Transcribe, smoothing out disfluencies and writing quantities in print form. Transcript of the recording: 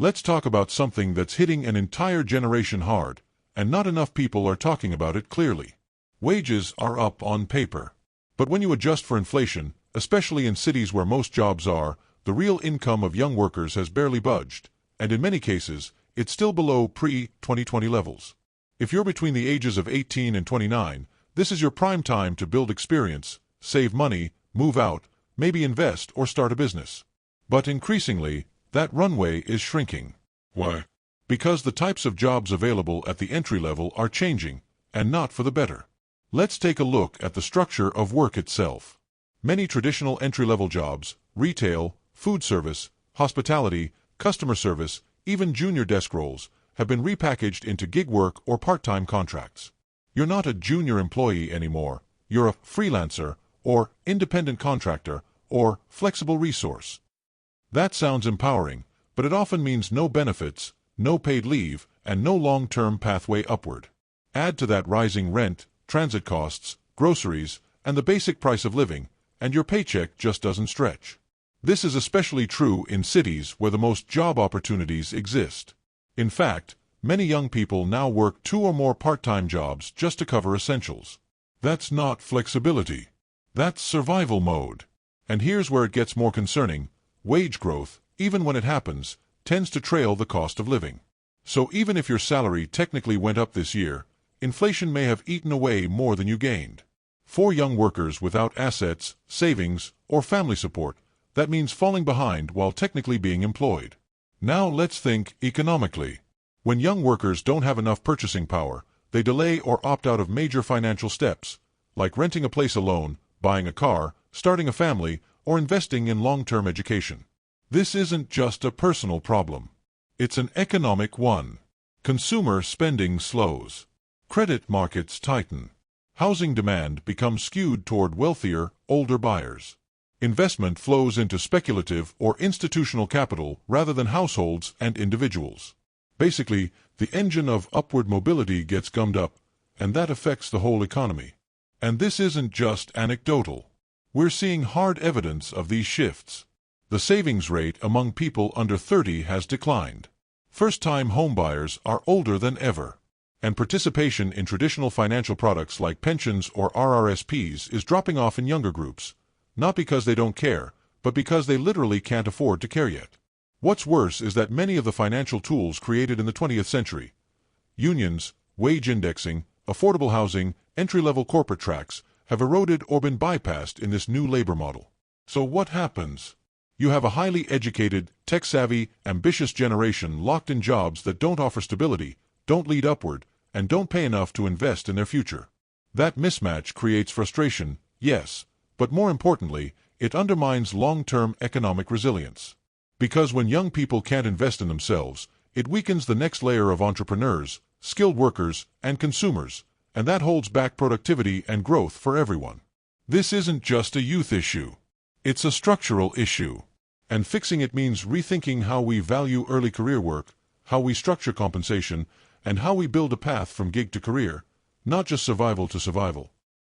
Let's talk about something that's hitting an entire generation hard, and not enough people are talking about it clearly. Wages are up on paper. But when you adjust for inflation, especially in cities where most jobs are, the real income of young workers has barely budged, and in many cases, it's still below pre-2020 levels. If you're between the ages of 18 and 29, this is your prime time to build experience, save money, move out, maybe invest or start a business. But increasingly, that runway is shrinking. Why? Because the types of jobs available at the entry level are changing, and not for the better. Let's take a look at the structure of work itself. Many traditional entry-level jobs, retail, food service, hospitality, customer service, even junior desk roles, have been repackaged into gig work or part-time contracts. You're not a junior employee anymore, you're a freelancer, or independent contractor, or flexible resource. That sounds empowering, but it often means no benefits, no paid leave, and no long-term pathway upward. Add to that rising rent, transit costs, groceries, and the basic price of living, and your paycheck just doesn't stretch. This is especially true in cities where the most job opportunities exist. In fact, many young people now work 2 or more part-time jobs just to cover essentials. That's not flexibility. That's survival mode. And here's where it gets more concerning. Wage growth, even when it happens, tends to trail the cost of living. So even if your salary technically went up this year, inflation may have eaten away more than you gained. For young workers without assets, savings, or family support, that means falling behind while technically being employed. Now let's think economically. When young workers don't have enough purchasing power, they delay or opt out of major financial steps, like renting a place alone, buying a car, starting a family, or investing in long-term education. This isn't just a personal problem. It's an economic one. Consumer spending slows. Credit markets tighten. Housing demand becomes skewed toward wealthier, older buyers. Investment flows into speculative or institutional capital rather than households and individuals. Basically, the engine of upward mobility gets gummed up, and that affects the whole economy. And this isn't just anecdotal. We're seeing hard evidence of these shifts. The savings rate among people under 30 has declined. First-time homebuyers are older than ever. And participation in traditional financial products like pensions or RRSPs is dropping off in younger groups, not because they don't care, but because they literally can't afford to care yet. What's worse is that many of the financial tools created in the 20th century, unions, wage indexing, affordable housing, entry-level corporate tracks, have eroded or been bypassed in this new labor model. So what happens? You have a highly educated, tech-savvy, ambitious generation locked in jobs that don't offer stability, don't lead upward, and don't pay enough to invest in their future. That mismatch creates frustration, yes, but more importantly, it undermines long-term economic resilience. Because when young people can't invest in themselves, it weakens the next layer of entrepreneurs, skilled workers, and consumers, and that holds back productivity and growth for everyone. This isn't just a youth issue. It's a structural issue. And fixing it means rethinking how we value early career work, how we structure compensation, and how we build a path from gig to career, not just survival to survival.